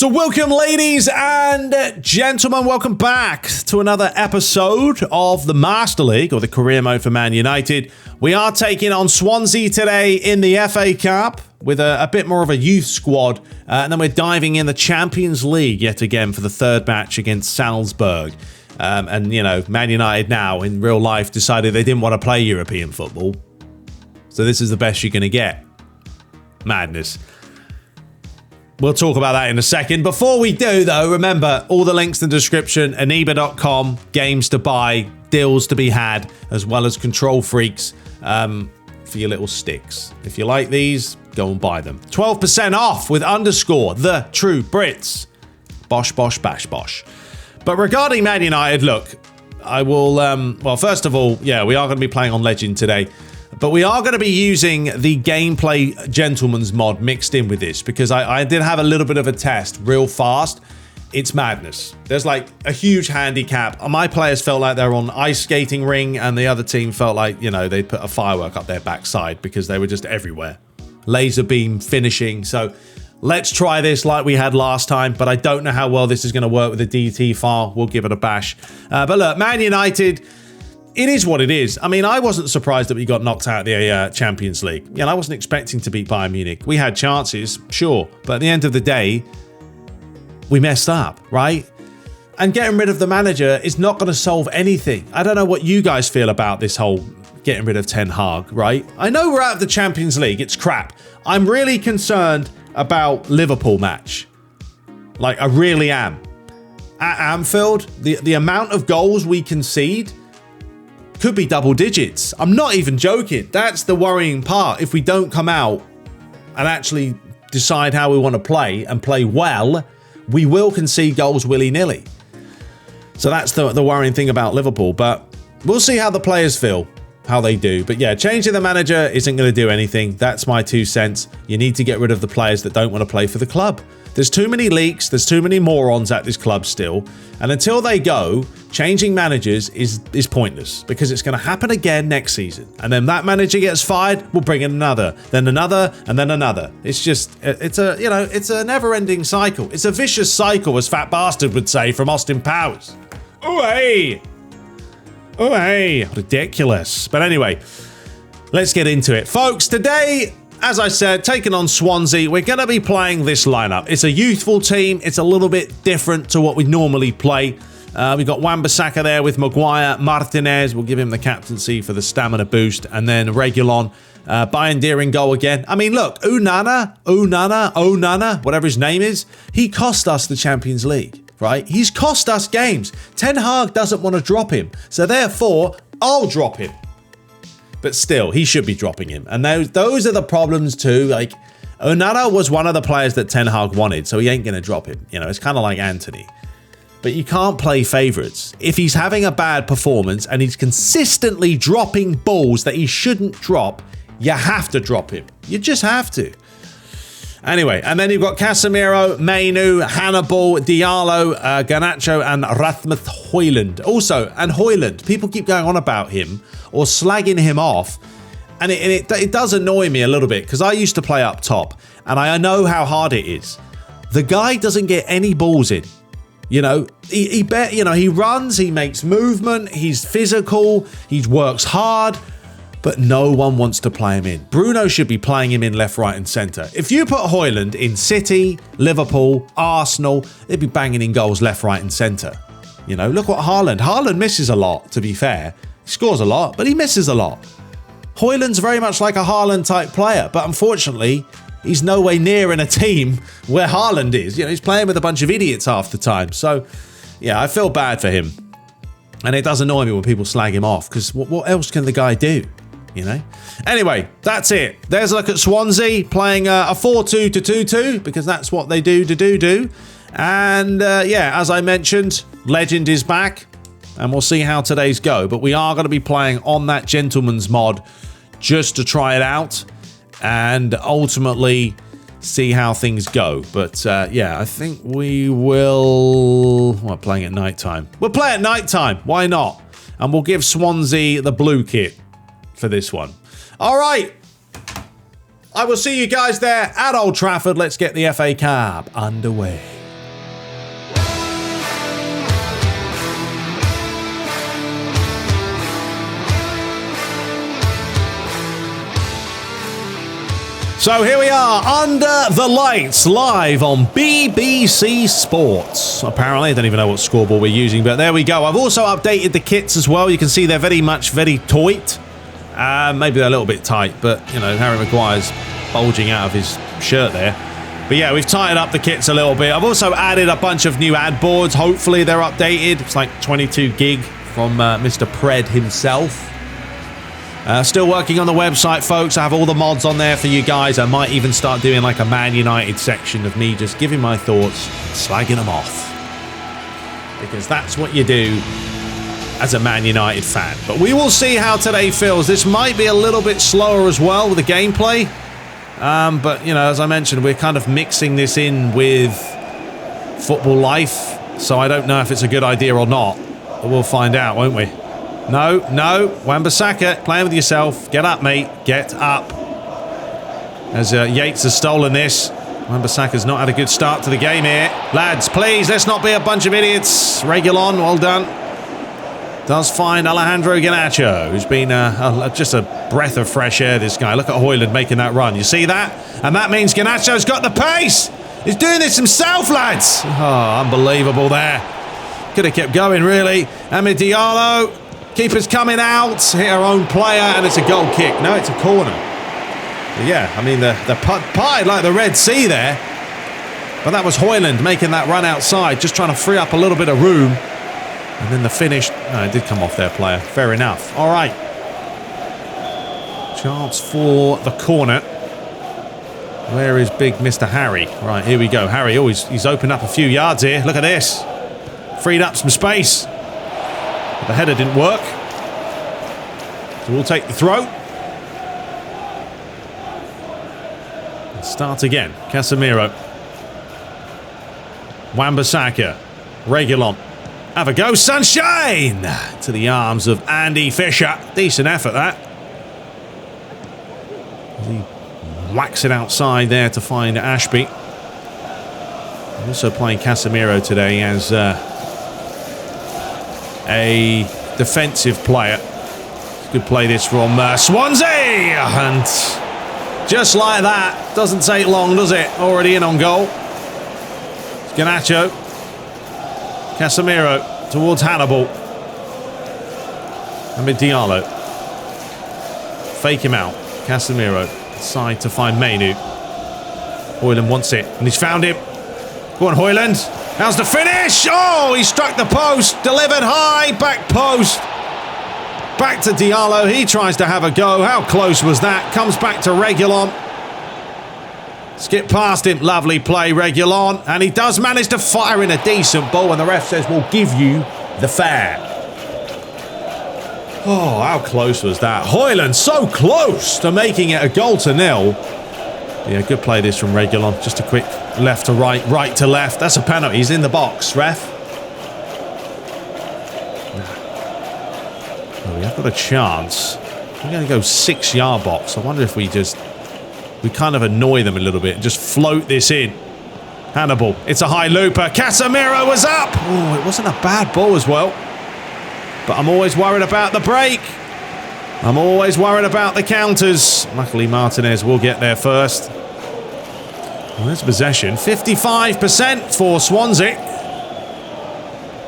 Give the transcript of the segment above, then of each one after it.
So welcome, ladies and gentlemen, welcome back to another episode of the Master League, or the career mode for Man United. We are taking on Swansea today in the FA Cup with a bit more of a youth squad, and then we're diving in the Champions League yet again for the third match against Salzburg. And, you know, Man United now in real life decided they didn't want to play European football. So this is the best you're going to get. Madness. We'll talk about that in a second. Before we do, though, remember, all the links in the description, aniba.com, games to buy, deals to be had, as well as control freaks for your little sticks. If you like these, go and buy them. 12% off with underscore TheTrueBrits. Bosh, bosh, bash, bosh. But regarding Man United, look, I will, well, first of all, yeah, we are going to be playing on Legend today. But we are going to be using the gameplay gentleman's mod mixed in with this because I did have a little bit of a test real fast. It's madness. There's like a huge handicap. My players felt like they were on ice skating ring and the other team felt like, you know, they put a firework up their backside because they were just everywhere. Laser beam finishing. So let's try this like we had last time, but I don't know how well this is going to work with the DT file. We'll give it a bash. But look, Man United... It is what it is. I mean, I wasn't surprised that we got knocked out of the Champions League. You know, I wasn't expecting to beat Bayern Munich. We had chances, sure. But at the end of the day, we messed up, right? And getting rid of the manager is not going to solve anything. I don't know what you guys feel about this whole getting rid of Ten Hag, right? I know we're out of the Champions League. It's crap. I'm really concerned about Liverpool match. Like, I really am. At Anfield, the amount of goals we concede could be double digits. I'm not even joking. That's the worrying part. If we don't come out and actually decide how we want to play and play well, we will concede goals willy-nilly. So that's the worrying thing about Liverpool. But we'll see how the players feel, how they do. But yeah, changing the manager isn't going to do anything. That's my 2 cents. You need to get rid of the players that don't want to play for the club. There's too many leaks. There's too many morons at this club still. And until they go, changing managers is pointless because it's going to happen again next season. And then that manager gets fired, we'll bring in another, then another, and then another. It's just, it's a never-ending cycle. It's a vicious cycle, as Fat Bastard would say from Austin Powers. Oh, hey. Oh, hey. Ridiculous. But anyway, let's get into it. Folks, today... As I said, taking on Swansea, we're going to be playing this lineup. It's a youthful team. It's a little bit different to what we normally play. We've got Wan-Bissaka there with Maguire. Martinez, we'll give him the captaincy for the stamina boost. And then Reguilon, Bayern in goal again. I mean, look, Onana, whatever his name is, he cost us the Champions League, right? He's cost us games. Ten Hag doesn't want to drop him. So therefore, I'll drop him. But still, he should be dropping him. And those are the problems too. Like, Onana was one of the players that Ten Hag wanted, so he ain't going to drop him. You know, it's kind of like Anthony. But you can't play favourites. If he's having a bad performance and he's consistently dropping balls that he shouldn't drop, you have to drop him. You just have to. Anyway, and then you've got Casemiro, Mainu, Hannibal, Diallo, Garnacho, and Rasmus Højlund. Also, and Højlund, people keep going on about him or slagging him off. And it does annoy me a little bit because I used to play up top and I know how hard it is. The guy doesn't get any balls in. You know, he runs, he makes movement, he's physical, he works hard. But no one wants to play him in. Bruno should be playing him in left, right and centre. If you put Højlund in City, Liverpool, Arsenal, they'd be banging in goals left, right and centre. You know, look what Haaland misses a lot, to be fair. He scores a lot, but he misses a lot. Højlund's very much like a Haaland type player, but unfortunately, he's nowhere near in a team where Haaland is. You know, he's playing with a bunch of idiots half the time. So, yeah, I feel bad for him. And it does annoy me when people slag him off, because what else can the guy do? You know? Anyway, that's it. There's a look at Swansea playing a 4-2 to 2-2 because that's what they do. And yeah, as I mentioned, Legend is back and we'll see how today's go. But we are going to be playing on that gentleman's mod just to try it out and ultimately see how things go. But yeah, I think we will... We're playing at night time. We'll play at night time. Why not? And we'll give Swansea the blue kit for this one. All right. I will see you guys there at Old Trafford. Let's get the FA Cup underway. So here we are, under the lights, live on BBC Sports. Apparently, I don't even know what scoreboard we're using, but there we go. I've also updated the kits as well. You can see they're very tight. Maybe they're a little bit tight, but, you know, Harry Maguire's bulging out of his shirt there. But yeah, we've tightened up the kits a little bit. I've also added a bunch of new ad boards. Hopefully they're updated. It's like 22 gig from Mr. Pred himself. Still working on the website, folks. I have all the mods on there for you guys. I might even start doing like a Man United section of me just giving my thoughts, slagging them off. Because that's what you do as a Man United fan. But we will see how today feels. This might be a little bit slower as well with the gameplay. But, you know, as I mentioned, we're kind of mixing this in with football life. So I don't know if it's a good idea or not. But we'll find out, won't we? No. Wan-Bissaka, playing with yourself. Get up, mate. Get up. As Yates has stolen this. Wan-Bissaka's not had a good start to the game here. Lads, please, let's not be a bunch of idiots. Reguilon, well done. Does find Alejandro Garnacho, who's been just a breath of fresh air, this guy. Look at Højlund making that run. You see that? And that means Garnacho's got the pace. He's doing this himself, lads. Oh, unbelievable there. Could have kept going, really. Amid Diallo. Keeper's coming out, hit our own player, and it's a goal kick. No, it's a corner. But yeah, I mean, the putt pied like the Red Sea there. But that was Højlund making that run outside, just trying to free up a little bit of room. And then the finish, no, it did come off their player. Fair enough. All right. Chance for the corner. Where is big Mr. Harry? Right, here we go. Harry, he's opened up a few yards here. Look at this. Freed up some space. But the header didn't work. So we'll take the throw. And start again. Casemiro. Wan-Bissaka. Reguilon. Have a go. Sunshine! To the arms of Andy Fisher. Decent effort, that. He whacks it outside there to find Ashby. Also playing Casemiro today as a defensive player. Good play this from Swansea, and just like that, doesn't take long, does it? Already in on goal. It's Garnacho, Casemiro towards Hannibal. Amid Diallo. Fake him out. Casemiro side to find Mainu. Højlund wants it, and he's found him. Go on, Højlund. How's the finish? Oh, he struck the post. Delivered high. Back post. Back to Diallo. He tries to have a go. How close was that? Comes back to Reguilon. Skip past him. Lovely play, Reguilon. And he does manage to fire in a decent ball. And the ref says, we'll give you the fair. Oh, how close was that? Højlund so close to making it a 0-0. Yeah, good play this from Reguilon. Just a quick left to right, right to left. That's a penalty. He's in the box, ref. Oh, we have got a chance. We're going to go 6-yard box. I wonder if we kind of annoy them a little bit and just float this in. Hannibal. It's a high looper. Casemiro was up. Oh, it wasn't a bad ball as well. But I'm always worried about the break. I'm always worried about the counters. Luckily, Martinez will get there first. Well, there's possession. 55% for Swansea.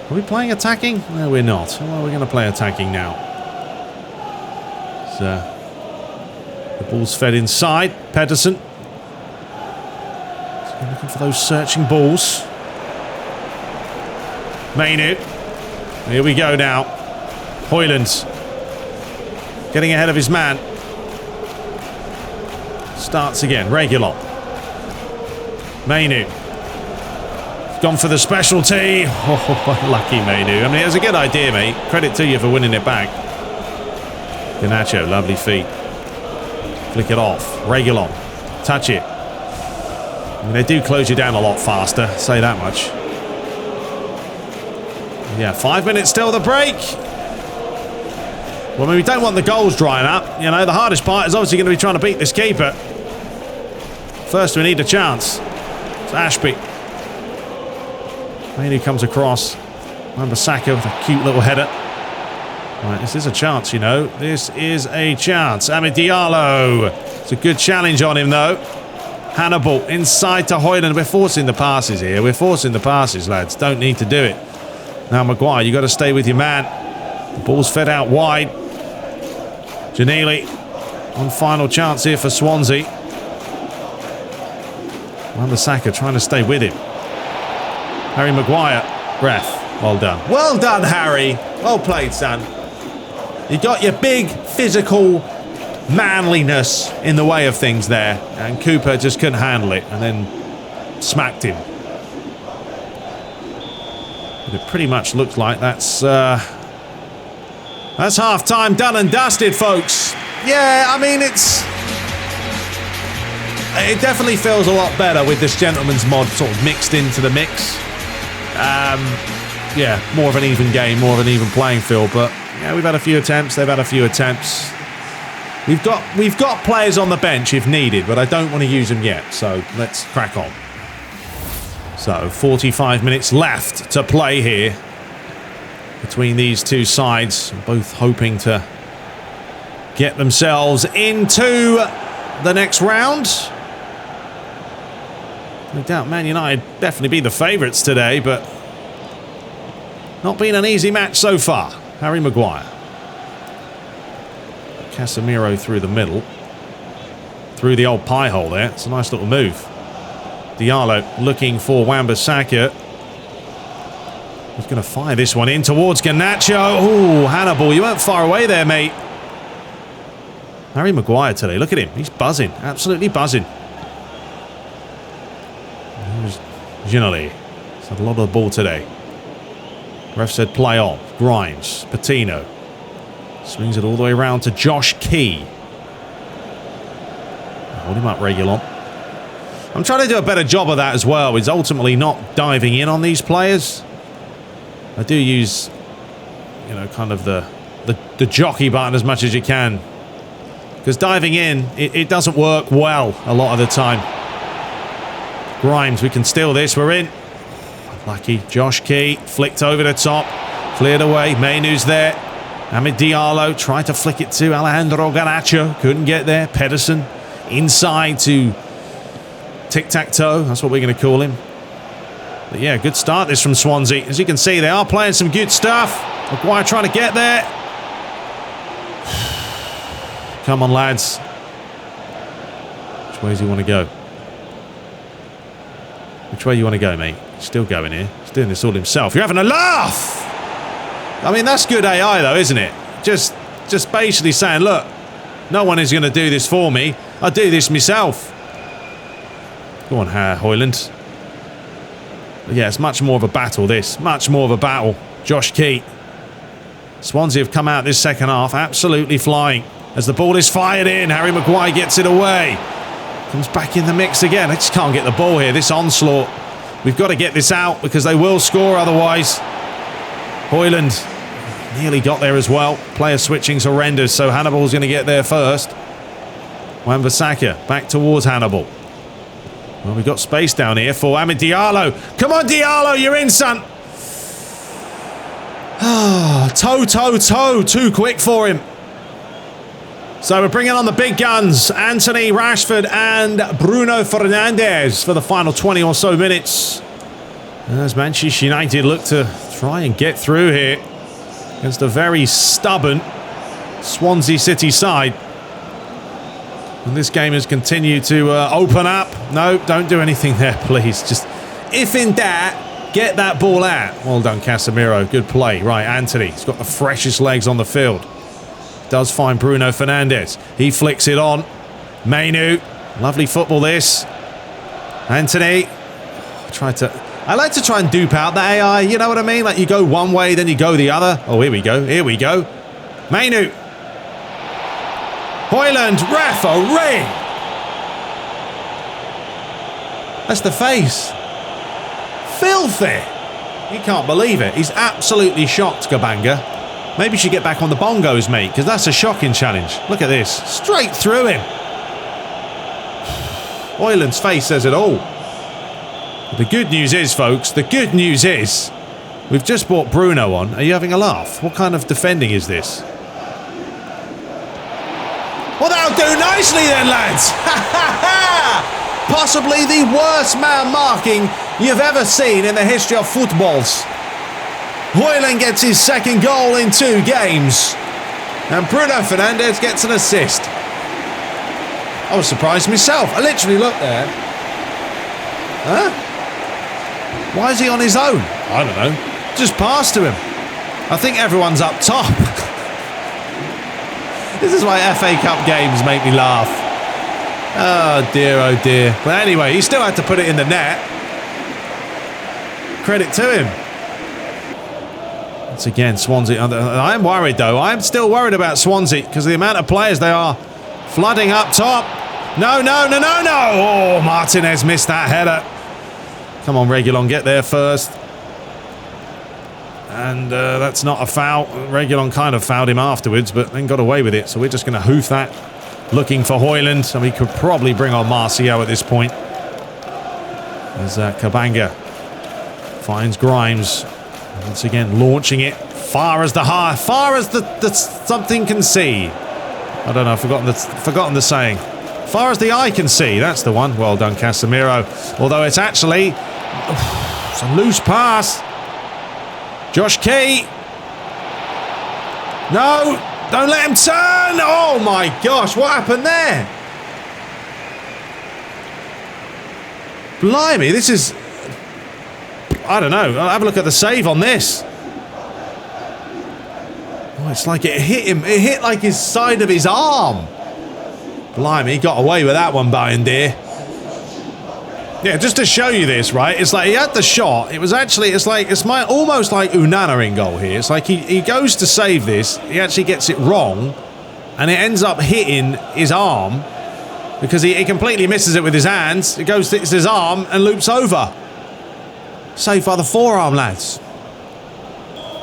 Are we playing attacking? No, we're not. Well, we're going to play attacking now. So, the ball's fed inside. Pedersen. Looking for those searching balls. Mainu. Here we go now. Højlund. Getting ahead of his man. Starts again. Reguilon. Mainu. Gone for the specialty. Oh, lucky Mainu. I mean, it was a good idea, mate. Credit to you for winning it back. Garnacho, lovely feet. Flick it off. Reguilon. Touch it. I mean, they do close you down a lot faster. Say that much. Yeah, 5 minutes still the break. Well, I mean, we don't want the goals drying up. You know, the hardest part is obviously going to be trying to beat this keeper. First, we need a chance. It's Ashby. Mainu comes across. Wan-Bissaka with a cute little header. Right, this is a chance, you know. This is a chance. Amid Diallo. It's a good challenge on him, though. Hannibal inside to Højlund. We're forcing the passes here. We're forcing the passes, lads. Don't need to do it. Now, Maguire, you got to stay with your man. The ball's fed out wide. Janili. One final chance here for Swansea. Wan-Bissaka trying to stay with him. Harry Maguire. Ref. Well done. Well done, Harry. Well played, son. You got your big physical manliness in the way of things there, and Cooper just couldn't handle it and then smacked him. But it pretty much looks like that's half time done and dusted, folks. Yeah, I mean, it definitely feels a lot better with this gentleman's mod sort of mixed into the mix. Yeah, more of an even game, more of an even playing field. But yeah, we've had a few attempts. They've had a few attempts. We've got players on the bench if needed, but I don't want to use them yet. So let's crack on. So 45 minutes left to play here between these two sides, both hoping to get themselves into the next round. No doubt Man United definitely be the favourites today, but not been an easy match so far. Harry Maguire. Casemiro through the middle. Through the old pie hole there. It's a nice little move. Diallo looking for Wan-Bissaka. He's going to fire this one in towards Garnacho. Oh, Hannibal, you weren't far away there, mate. Harry Maguire today. Look at him. He's buzzing. Absolutely buzzing. Ginelli. He's had a lot of the ball today. Ref said play on. Grimes. Patino. Swings it all the way around to Josh Key. Hold him up, Reguilon. I'm trying to do a better job of that as well. It's ultimately not diving in on these players. I do use, you know, kind of the jockey button as much as you can. Because diving in, it doesn't work well a lot of the time. Grimes, we can steal this. We're in. Lucky. Josh Key flicked over the top. Cleared away. Mainu's there. Amid Diallo tried to flick it to Alejandro Garnacho. Couldn't get there. Pedersen inside to tic-tac-toe. That's what we're going to call him. But yeah, good start this from Swansea. As you can see, they are playing some good stuff. Maguire trying to get there. Come on, lads. Which way does he want to go? Which way you want to go, mate? Still going here. He's doing this all himself. You're having a laugh! I mean, that's good AI, though, isn't it? Just basically saying, look, no one is going to do this for me. I'll do this myself. Go on, Højlund. Yeah, it's much more of a battle, this. Much more of a battle. Josh Key. Swansea have come out this second half absolutely flying. As the ball is fired in, Harry Maguire gets it away. Comes back in the mix again. I just can't get the ball here. This onslaught. We've got to get this out because they will score otherwise. Højlund nearly got there as well. Player switching's horrendous, so Hannibal's going to get there first. Wan-Bissaka back towards Hannibal. Well, we've got space down here for Amid Diallo. Come on, Diallo, you're in, son. Toe. Too quick for him. So we're bringing on the big guns. Anthony, Rashford and Bruno Fernandes for the final 20 or so minutes. As Manchester United look to try and get through here against a very stubborn Swansea City side. And this game has continued to open up. No, don't do anything there, please. Just, if in doubt, get that ball out. Well done, Casemiro. Good play. Right, Anthony. He's got the freshest legs on the field. Does find Bruno Fernandes. He flicks it on. Mainu. Lovely football, this. Anthony. I like to try and dupe out the AI. You know what I mean? Like you go one way, then you go the other. Oh, here we go. Here we go. Mainu. Højlund, referee! That's the face. Filthy! He can't believe it. He's absolutely shocked, Kabanga. Maybe you should get back on the bongos, mate, because that's a shocking challenge. Look at this. Straight through him. Højlund's face says it all. But the good news is, folks, the good news is we've just brought Bruno on. Are you having a laugh? What kind of defending is this? Well, that That'll do nicely then, lads. Possibly the worst man marking you've ever seen in the history of footballs. Højlund gets his second goal in 2 games. And Bruno Fernandes gets an assist. I was surprised myself. I literally looked there. Huh? Why is he on his own? I don't know. Just pass to him. I think everyone's up top. This is why FA Cup games make me laugh. Oh dear, oh dear. But anyway, he still had to put it in the net. Credit to him. Once again, Swansea. I'm worried though. I'm still worried about Swansea because of the amount of players they are flooding up top. No, no, no, no, no. Oh, Martinez missed that header. Come on, Reguilon, get there first. And that's not a foul. Reguilon kind of fouled him afterwards, but then got away with it. So we're just going to hoof that. Looking for Højlund. And we could probably bring on Martial at this point. As Kabanga finds Grimes. Once again, launching it far as the something can see. I don't know, I've forgotten the saying. Far as the eye can see, that's the one. Well done, Casemiro. Although it's actually it's a loose pass. Josh Key. No, don't let him turn. Oh my gosh, what happened there? Blimey, this is... I don't know. I'll have a look at the save on this. Oh, it's like it hit him. It hit like his side of his arm. Blimey, he got away with that one, Bayern dear. Yeah, just to show you this, right? It's like he had the shot. It was actually, it's almost like Unana in goal here. It's like he goes to save this. He actually gets it wrong. And it ends up hitting his arm. Because he completely misses it with his hands. It goes to his arm and loops over. Saved by the forearm, lads.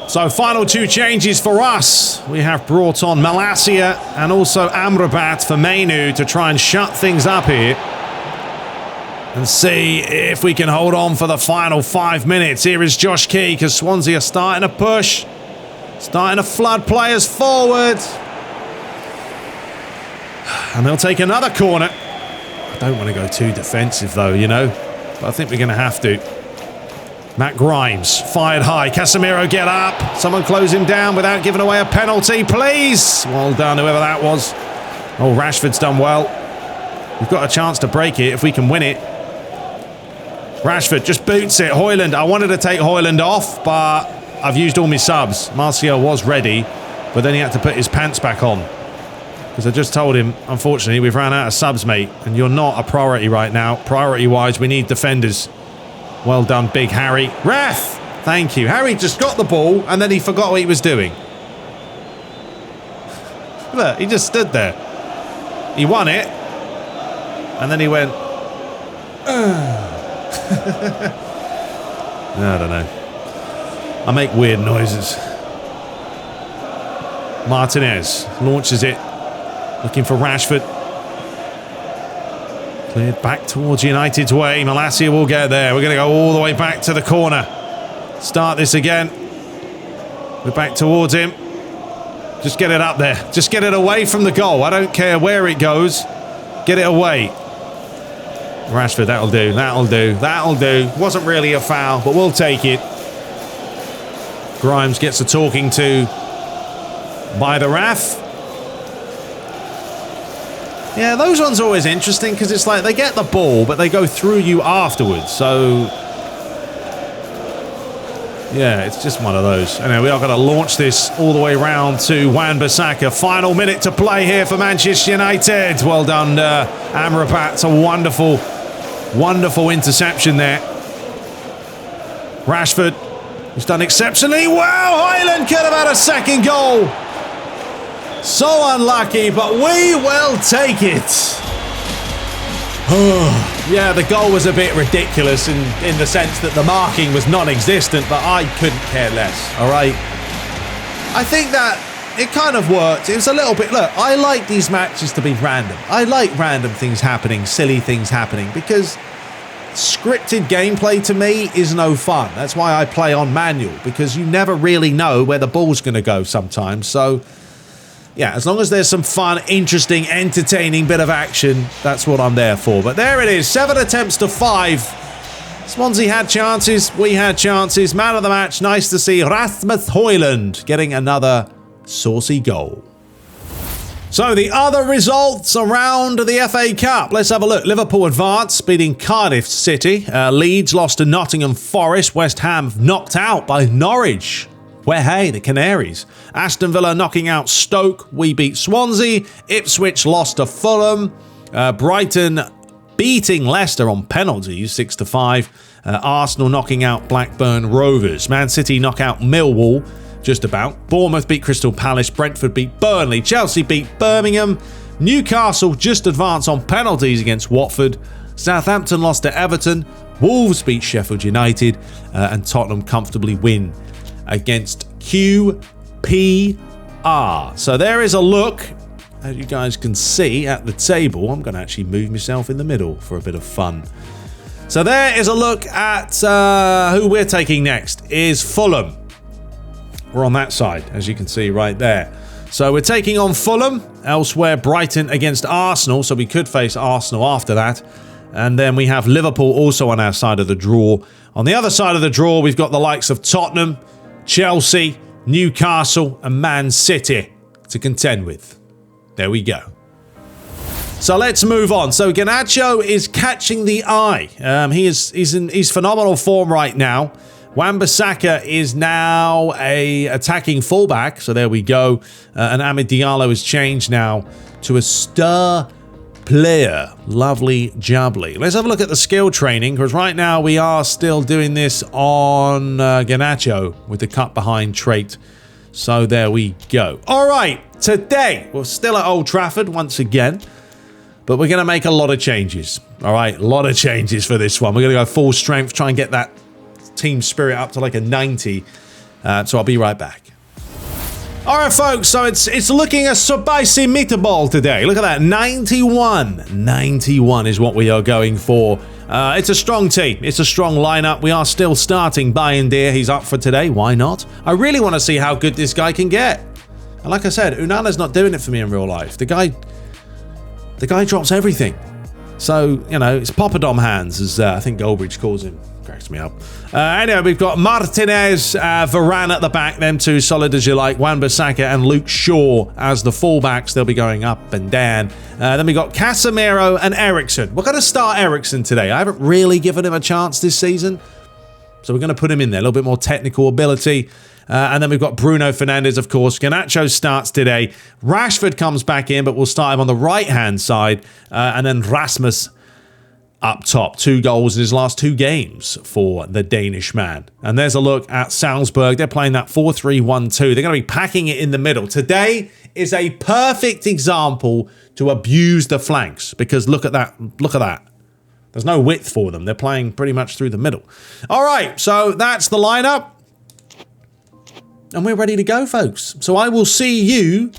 So, final 2 changes for us. We have brought on Malacia and also Amrabat for Mainu to try and shut things up here. And see if we can hold on for the final 5 minutes. Here is Josh Key, because Swansea are starting to push. Starting to flood players forward. And they'll take another corner. I don't want to go too defensive, though, you know. But I think we're going to have to. Matt Grimes, fired high. Casemiro, get up. Someone close him down without giving away a penalty, please. Well done, whoever that was. Oh, Rashford's done well. We've got a chance to break it if we can win it. Rashford just boots it. Højlund, I wanted to take Højlund off, but I've used all my subs. Martial was ready, but then he had to put his pants back on. Because I just told him, unfortunately, we've ran out of subs, mate, and you're not a priority right now. Priority-wise, we need defenders. Well done, big Harry. Ref! Thank you. Harry just got the ball, and then he forgot what he was doing. Look, he just stood there. He won it, and then he went... I don't know. I make weird noises. Martinez launches it. Looking for Rashford. Cleared back towards United's way. Malacia will get there. We're going to go all the way back to the corner. Start this again. We're back towards him. Just get it up there. Just get it away from the goal. I don't care where it goes. Get it away. Rashford, that'll do. That'll do. That'll do. Wasn't really a foul, but we'll take it. Grimes gets a talking to by the ref. Yeah, those ones are always interesting because it's like they get the ball, but they go through you afterwards. So, yeah, it's just one of those. Anyway, we are going to launch this all the way round to Wan-Bissaka. Final minute to play here for Manchester United. Well done, Amrabat. It's a wonderful, wonderful interception there. Rashford, who's done exceptionally well. Højlund could have had a second goal. So unlucky, but we will take it. Yeah, the goal was a bit ridiculous in the sense that the marking was non-existent, but I couldn't care less, all right? I think that it kind of worked. It was a little bit... Look, I like these matches to be random. I like random things happening, silly things happening, because scripted gameplay to me is no fun. That's why I play on manual, because you never really know where the ball's going to go sometimes, so... yeah, as long as there's some fun, interesting, entertaining bit of action, that's what I'm there for. But there it is, 7 attempts to 5. Swansea had chances, we had chances. Man of the match, nice to see Rasmus Højlund getting another saucy goal. So the other results around the FA Cup. Let's have a look. Liverpool advanced, beating Cardiff City. Leeds lost to Nottingham Forest. West Ham knocked out by Norwich. Where hey, the Canaries. Aston Villa knocking out Stoke. We beat Swansea. Ipswich lost to Fulham. Brighton beating Leicester on penalties, 6-5. Arsenal knocking out Blackburn Rovers. Man City knock out Millwall, just about. Bournemouth beat Crystal Palace. Brentford beat Burnley. Chelsea beat Birmingham. Newcastle just advanced on penalties against Watford. Southampton lost to Everton. Wolves beat Sheffield United. And Tottenham comfortably win against QPR. So there is a look, as you guys can see, at the table. I'm going to actually move myself in the middle for a bit of fun. So there is a look at who we're taking next is Fulham. We're on that side, as you can see right there. So we're taking on Fulham. Elsewhere, Brighton against Arsenal. So we could face Arsenal after that. And then we have Liverpool also on our side of the draw. On the other side of the draw, we've got the likes of Tottenham, Chelsea, Newcastle and Man City to contend with. There we go. So let's move on. So Garnacho is catching the eye. He's in phenomenal form right now. Wan-Bissaka is now a attacking fullback. So there we go. And Amid Diallo has changed now to a star player. Lovely jubbly. Let's have a look at the skill training, because right now we are still doing this on Garnacho with the cut behind trait. So there we go. All right, today we're still at Old Trafford once again, but we're going to make a lot of changes. All right, a lot of changes for this one. We're going to go full strength, try and get that team spirit up to like a 90. So I'll be right back. All right, folks, so it's looking a spicy meatball today. Look at that, 91. 91 is what we are going for. It's a strong team. It's a strong lineup. We are still starting Bayindir. He's up for today. Why not? I really want to see how good this guy can get. And like I said, Unana's not doing it for me in real life. The guy drops everything. So, you know, it's Poppadom hands, as I think Goldbridge calls him. Cracks me up. Anyway, we've got Martinez, Varane at the back, them two solid as you like, Wan-Bissaka and Luke Shaw as the fullbacks. They'll be going up and down. Then we've got Casemiro and Eriksen. We're going to start Eriksen today. I haven't really given him a chance this season, so we're going to put him in there. A little bit more technical ability. And then we've got Bruno Fernandes, of course. Garnacho starts today. Rashford comes back in, but we'll start him on the right-hand side. And then Rasmus up top. 2 goals in his last 2 games for the Danish man. And there's a look at Salzburg. They're playing that 4-3-1-2. They're going to be packing it in the middle. Today is a perfect example to abuse the flanks, because look at that. Look at that. There's no width for them. They're playing pretty much through the middle. All right, so that's the lineup. And we're ready to go, folks. So I will see you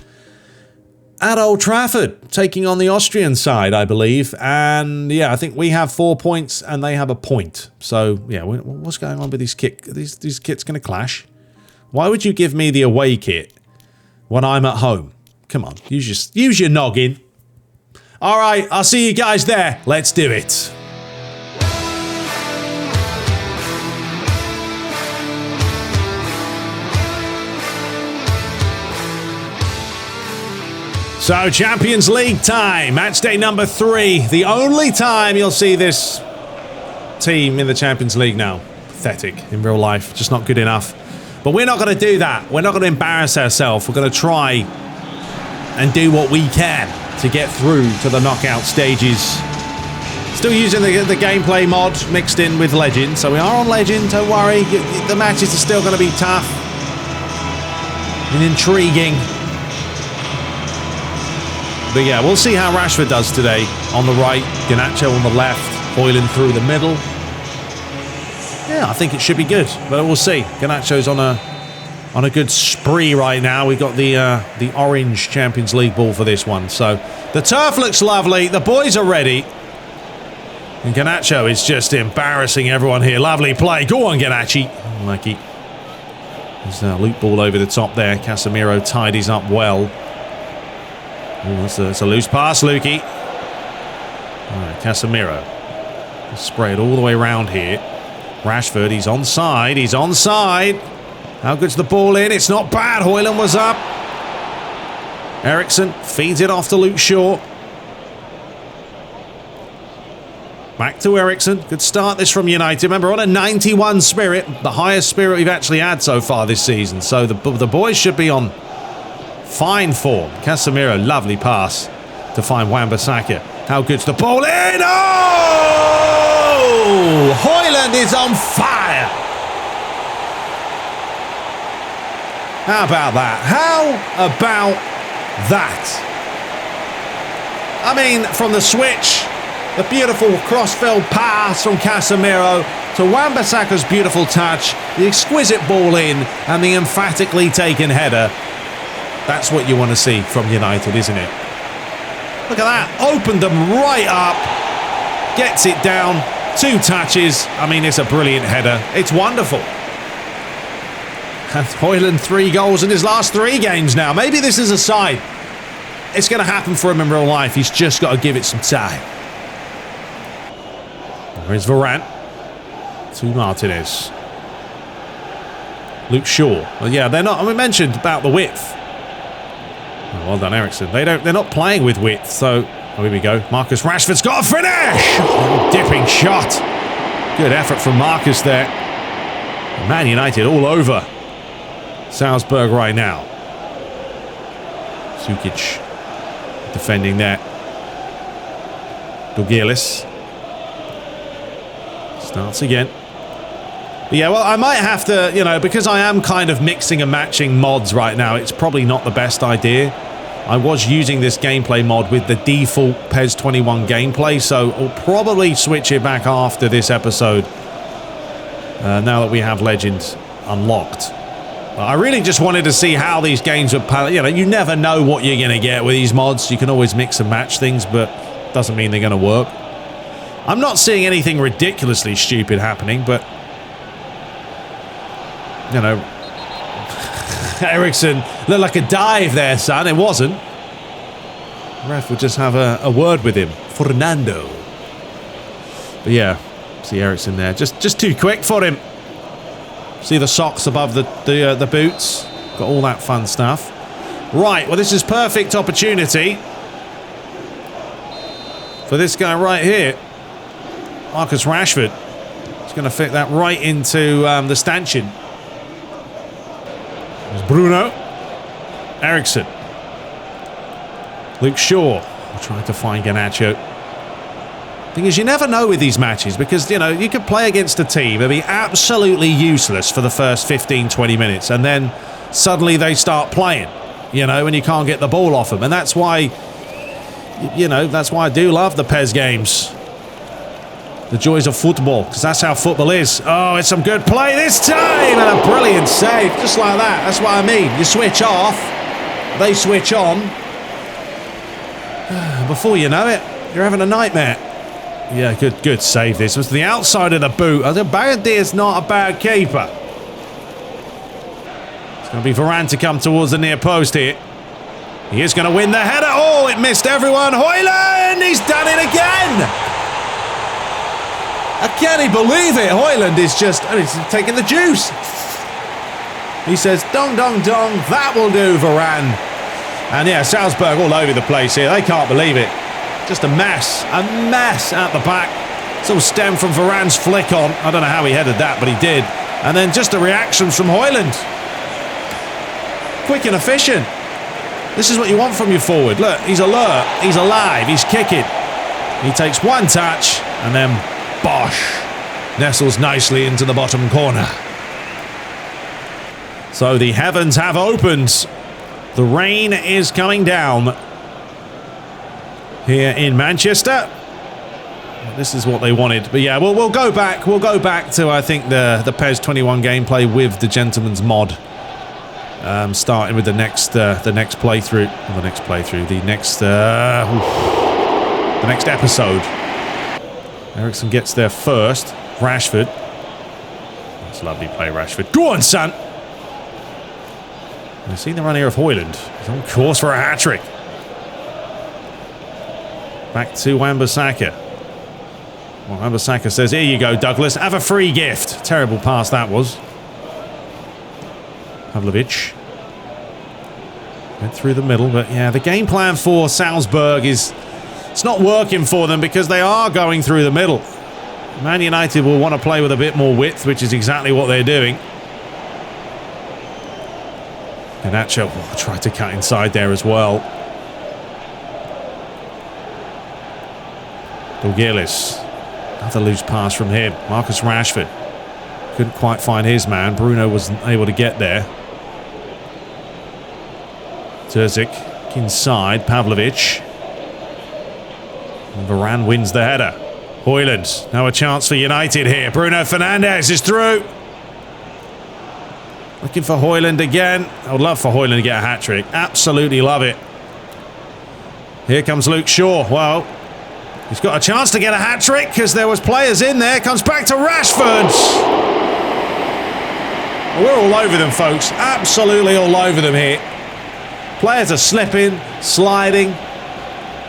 at Old Trafford, taking on the Austrian side, I believe. And yeah, I think we have 4 points and they have a point. So yeah, what's going on with these kits? These kits going to clash? Why would you give me the away kit when I'm at home? Come on, use your noggin. All right, I'll see you guys there. Let's do it. So, Champions League time, match day number 3. The only time you'll see this team in the Champions League now. Pathetic in real life, just not good enough. But we're not going to do that. We're not going to embarrass ourselves. We're going to try and do what we can to get through to the knockout stages. Still using the gameplay mod mixed in with Legend. So we are on Legend, don't worry. The matches are still going to be tough and intriguing. But yeah, we'll see how Rashford does today. On the right, Garnacho on the left, Højlund through the middle. Yeah, I think it should be good, but we'll see. Garnacho's on a good spree right now. We got the orange Champions League ball for this one. So the turf looks lovely. The boys are ready. And Garnacho is just embarrassing everyone here. Lovely play. Go on, Garnacho. Mikey. There's a loop ball over the top there. Casemiro tidies up well. It's a loose pass, Lukey. All right, Casemiro. Spray it all the way around here. Rashford, he's onside. He's onside. How good's the ball in? It's not bad. Højlund was up. Eriksen feeds it off to Luke Shaw. Back to Eriksen. Good start this from United. Remember, on a 91 spirit, the highest spirit we've actually had so far this season. So the boys should be on fine form. Casemiro, lovely pass to find Wan-Bissaka. How good's the ball in? Oh! Højlund is on fire! How about that? How about that? I mean, from the switch, the beautiful cross-field pass from Casemiro to Wan-Bissaka's beautiful touch, the exquisite ball in, and the emphatically taken header. That's what you want to see from United, isn't it? Look at that. Opened them right up. Gets it down. 2 touches. I mean, it's a brilliant header. It's wonderful. And Højlund 3 goals in his last 3 games now. Maybe this is a sign. It's going to happen for him in real life. He's just got to give it some time. There's Varane. To Martinez. Luke Shaw. Well, yeah, they're not. We mentioned about the width. Oh, well done, Eriksen. They're not playing with width, so here we go. Marcus Rashford's got a finish! Dipping shot. Good effort from Marcus there. Man United all over Salzburg right now. Sukic defending there. Dorgelis starts again. But yeah, well, I might have to, you know, because I am kind of mixing and matching mods right now, it's probably not the best idea. I was using this gameplay mod with the default PES 21 gameplay, so I'll probably switch it back after this episode, now that we have Legends unlocked. I really just wanted to see how these games would play. You know, you never know what you're going to get with these mods. You can always mix and match things, but doesn't mean they're going to work. I'm not seeing anything ridiculously stupid happening, but you know, Eriksen looked like a dive there, son. It wasn't. Ref will just have a word with him. Fernando. But yeah, see Eriksen there. Just too quick for him. See the socks above the boots. Got all that fun stuff. Right, well, this is perfect opportunity for this guy right here. Marcus Rashford. He's going to fit that right into the stanchion. There's Bruno. Eriksen. Luke Shaw. Trying to find Garnacho. Thing is, you never know with these matches because, you know, you could play against a team and be absolutely useless for the first 15-20 minutes and then suddenly they start playing, you know, and you can't get the ball off them. And that's why, you know, that's why I do love the PES games. The joys of football, because that's how football is. Oh, it's some good play this time, and a brilliant save, just like that. That's what I mean. You switch off, they switch on. Before you know it, you're having a nightmare. Yeah, good save. This was the outside of the boot. I think Bagadier's not a bad keeper. It's going to be Varane to come towards the near post here. He is going to win the header. Oh, it missed everyone. Højlund, he's done it again. Can he believe it? Højlund is just, I mean, he's taking the juice. He says, dong, dong, dong, that will do, Varane. And yeah, Salzburg all over the place here. They can't believe it. Just a mess at the back. It's all stemmed from Varane's flick on. I don't know how he headed that, but he did. And then just a reaction from Højlund. Quick and efficient. This is what you want from your forward. Look, he's alert, he's alive, he's kicking. He takes one touch, and then bosh, nestles nicely into the bottom corner. So the heavens have opened. The rain is coming down here in Manchester. This is what they wanted. But yeah, we'll go back. We'll go back to, I think, the PES 21 gameplay with the Gentleman's Mod. Starting with the next playthrough. Or the next playthrough. The next episode. Eriksen gets there first. Rashford. That's lovely play, Rashford. Go on, son! You've seen the run here of Højlund. He's on course for a hat-trick. Back to Wan-Bissaka. Well, Wan-Bissaka says, here you go, Douglas. Have a free gift. Terrible pass that was. Pavlovic. Went through the middle, but yeah, the game plan for Salzburg is... It's not working for them because they are going through the middle. Man United will want to play with a bit more width, which is exactly what they're doing. Garnacho tried to cut inside there as well. Gillis. Another loose pass from him. Marcus Rashford. Couldn't quite find his man. Bruno wasn't able to get there. Terzic inside. Pavlovic. And Varane wins the header. Højlund. Now a chance for United here. Bruno Fernandes is through. Looking for Højlund again. I would love for Højlund to get a hat-trick. Absolutely love it. Here comes Luke Shaw. Well, he's got a chance to get a hat-trick because there was players in there. Comes back to Rashford. We're all over them, folks. Absolutely all over them here. Players are slipping, sliding.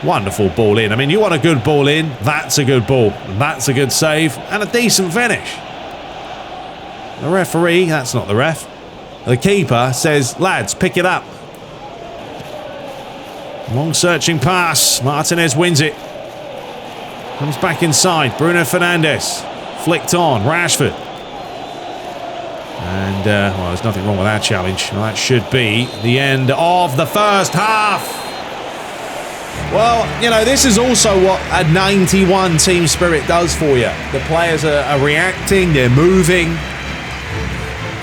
Wonderful ball in. I mean, you want a good ball in. That's a good ball. That's a good save. And a decent finish. The referee, that's not the ref. The keeper says, lads, pick it up. Long searching pass. Martinez wins it. Comes back inside. Bruno Fernandes. Flicked on. Rashford. And, well, there's nothing wrong with that challenge. Well, that should be the end of the first half. Well, you know, this is also what a 91 team spirit does for you. The players are reacting. They're moving.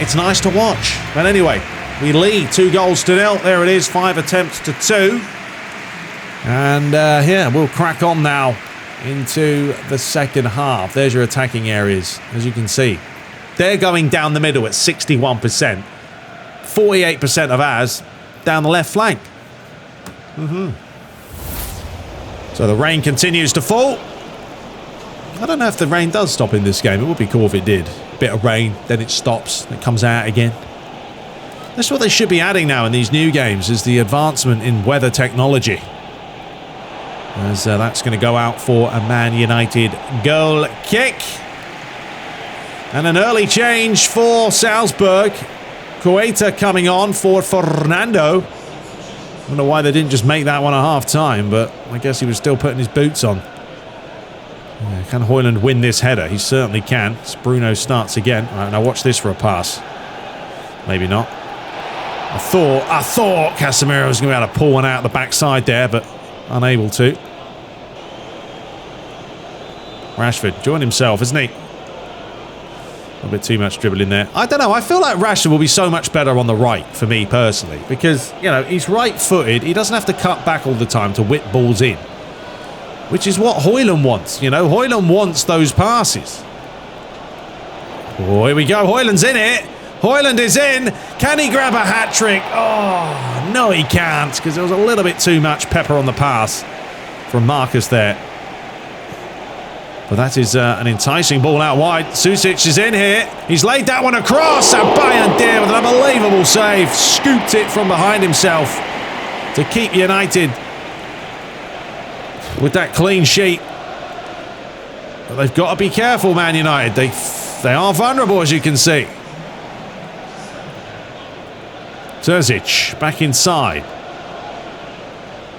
It's nice to watch. But anyway, we lead 2-0. There it is. 5 attempts to 2. And, yeah, we'll crack on now into the second half. There's your attacking areas, as you can see. They're going down the middle at 61%. 48% of ours down the left flank. So the rain continues to fall. I don't know if the rain does stop in this game. It would be cool if it did. A bit of rain, then it stops, and it comes out again. That's what they should be adding now in these new games, is the advancement in weather technology. As that's going to go out for a Man United goal kick. And an early change for Salzburg. Kueta coming on for Fernando. I don't know why they didn't just make that one at half-time, but I guess he was still putting his boots on. Yeah, can Højlund win this header? He certainly can. As Bruno starts again. All right, now watch this for a pass. Maybe not. I thought Casemiro was going to be able to pull one out the backside there, but unable to. Rashford joined himself, isn't he? A bit too much dribbling there. I don't know. I feel like Rashford will be so much better on the right for me personally, because, you know, he's right-footed. He doesn't have to cut back all the time to whip balls in, which is what Højlund wants. You know, Højlund wants those passes. Oh, here we go. Højlund's in it. Højlund is in. Can he grab a hat-trick? Oh, no, he can't, because there was a little bit too much pepper on the pass from Marcus there. But that is an enticing ball out wide. Susic is in here. He's laid that one across. And Bayern with an unbelievable save. Scooped it from behind himself to keep United with that clean sheet. But they've got to be careful, Man United. They are vulnerable, as you can see. Terzic back inside.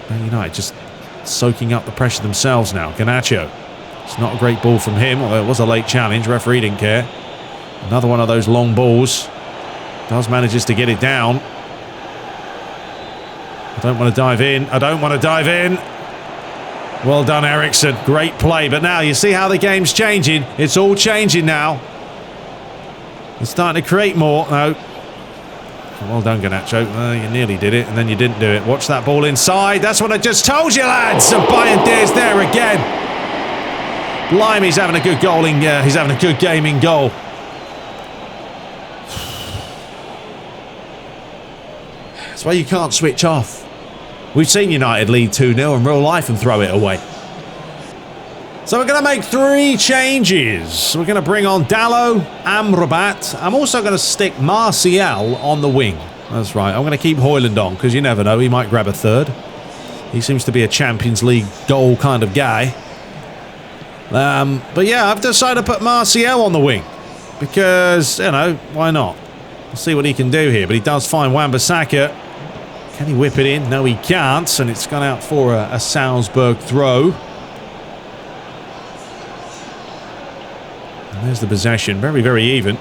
Man United just soaking up the pressure themselves now. Garnacho. It's not a great ball from him, although it was a late challenge. Referee didn't care. Another one of those long balls. Does manages to get it down. I don't want to dive in. I don't want to dive in. Well done, Eriksson. Great play. But now you see how the game's changing. It's all changing now. It's starting to create more. No. Well done, Garnacho. You nearly did it, and then you didn't do it. Watch that ball inside. That's what I just told you, lads. And Bayern there again. Blimey, he's having a good goal in, he's having a good game in goal. That's why you can't switch off. We've seen United lead 2-0 in real life and throw it away. So we're going to make 3 changes. We're going to bring on Dalot, Amrabat. I'm also going to stick Martial on the wing. That's right. I'm going to keep Højlund on because you never know. He might grab a third. He seems to be a Champions League goal kind of guy. But yeah, I've decided to put Martial on the wing. Because, you know, why not? We'll see what he can do here. But he does find Wan-Bissaka. Can he whip it in? No, he can't. And it's gone out for a Salzburg throw. And there's the possession. Very, very even.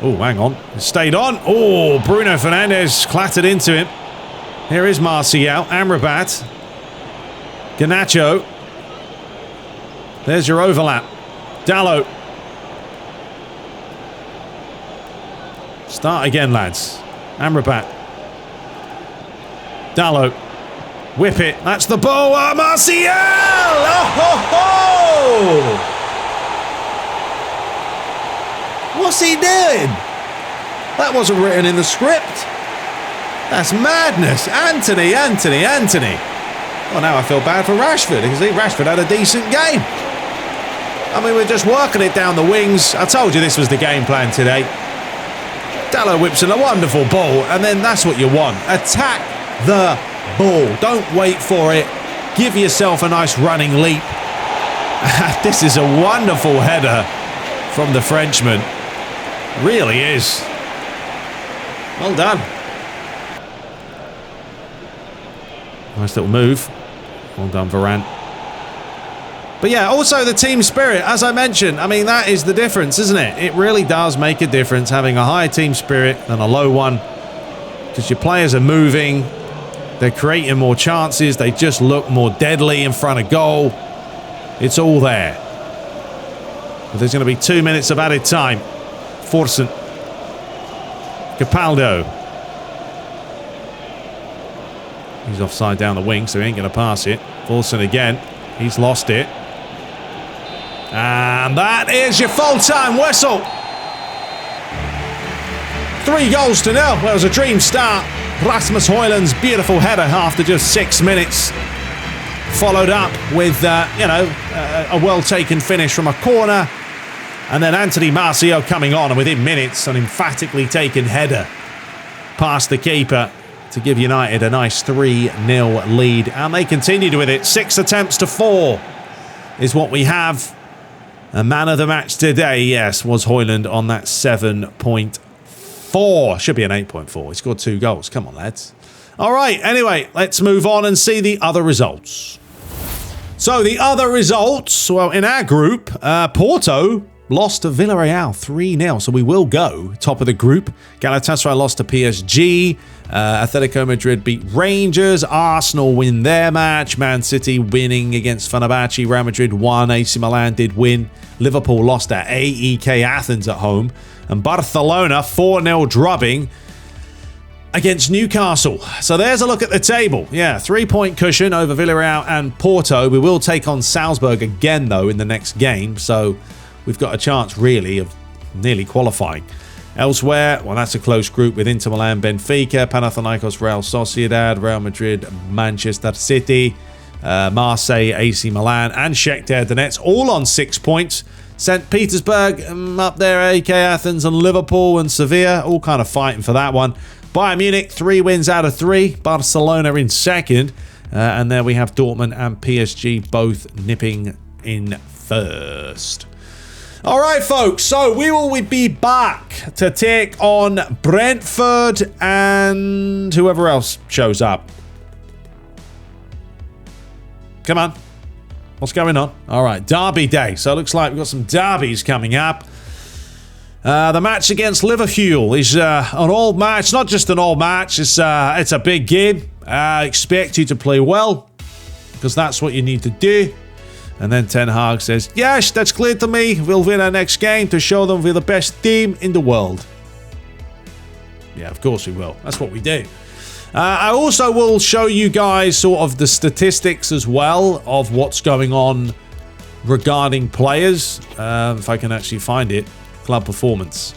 Oh, hang on. It stayed on. Oh, Bruno Fernandes clattered into him. Here is Martial. Amrabat. Garnacho. There's your overlap. Dalot. Start again, lads. Amrabat. Dalot. Whip it. That's the ball. Oh, Martial! Oh, ho, ho! What's he doing? That wasn't written in the script. That's madness. Anthony. Well, now I feel bad for Rashford, because Rashford had a decent game. I mean, we're just working it down the wings. I told you this was the game plan today. Dalot whips in a wonderful ball, and then that's what you want. Attack the ball. Don't wait for it. Give yourself a nice running leap. This is a wonderful header from the Frenchman. Really is. Well done. Nice little move. Well done, Varane. But yeah, also the team spirit, as I mentioned, I mean, that is the difference, isn't it? It really does make a difference having a higher team spirit than a low one. Because your players are moving. They're creating more chances. They just look more deadly in front of goal. It's all there. But there's going to be 2 minutes of added time. Forsen. Capaldo. He's offside down the wing, so he ain't going to pass it. Forsen again. He's lost it. And that is your full-time whistle. 3-0. Well, it was a dream start. Rasmus Højlund's beautiful header after just 6 minutes. Followed up with, a well-taken finish from a corner. And then Anthony Martial coming on, and within minutes, an emphatically taken header past the keeper to give United a nice 3-0 lead. And they continued with it. 6 attempts to 4 is what we have. A man of the match today, yes, was Højlund on that 7.4. Should be an 8.4. He scored 2 goals. Come on, lads. All right, anyway, let's move on and see the other results. So the other results, well, in our group, Porto lost to Villarreal 3-0, so we will go top of the group. Galatasaray lost to PSG. Atletico Madrid beat Rangers. Arsenal win their match. Man City winning against Fenerbahce. Real Madrid won. AC Milan did win. Liverpool lost at AEK Athens at home. And Barcelona 4-0 drubbing against Newcastle. So there's a look at the table. Yeah, 3-point cushion over Villarreal and Porto. We will take on Salzburg again, though, in the next game. So we've got a chance, really, of nearly qualifying. Elsewhere, well, that's a close group with Inter Milan, Benfica, Panathinaikos, Real Sociedad, Real Madrid, Manchester City, Marseille, AC Milan, and Shakhtar Donetsk, all on 6 points. St. Petersburg up there, AK Athens, and Liverpool and Sevilla, all kind of fighting for that one. Bayern Munich, 3 wins out of 3. Barcelona in second. And there we have Dortmund and PSG both nipping in first. All right, folks, so we will be back to take on Brentford and whoever else shows up. Come on. What's going on? All right, Derby Day. So it looks like we've got some derbies coming up. The match against Liverpool is an all match. Not just an all match. It's a big game. I expect you to play well because that's what you need to do. And then Ten Hag says, yes, that's clear to me. We'll win our next game to show them we're the best team in the world. Yeah, of course we will. That's what we do. I also will show you guys sort of the statistics as well of what's going on regarding players. If I can actually find it. Club performance.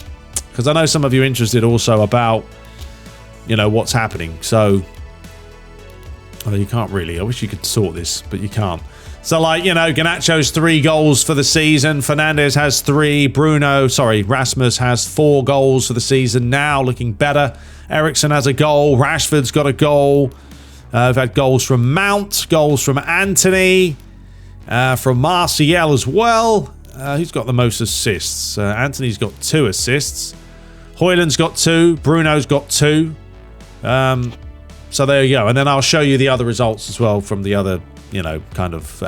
Because I know some of you are interested also about, what's happening. So, you can't really. I wish you could sort this, but you can't. So, Garnacho's 3 goals for the season. Fernandes has 3. Rasmus has 4 goals for the season now, looking better. Eriksen has a goal. Rashford's got a goal. We've had goals from Mount, goals from Anthony, from Martial as well. Who's got the most assists? Anthony's got 2 assists. Højlund's got 2. Bruno's got 2. So there you go. And then I'll show you the other results as well from the other, you know, kind of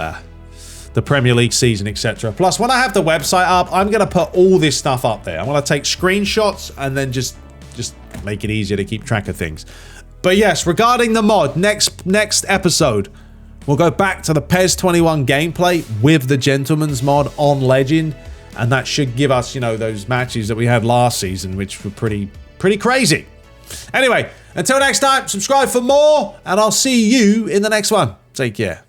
the Premier League season, etc. Plus, when I have the website up, I'm going to put all this stuff up there. I'm going to take screenshots and then just make it easier to keep track of things. But yes, regarding the mod, next episode, we'll go back to the PES 21 gameplay with the Gentleman's mod on Legend. And that should give us, you know, those matches that we had last season, which were pretty crazy. Anyway, until next time, subscribe for more, and I'll see you in the next one. Take care.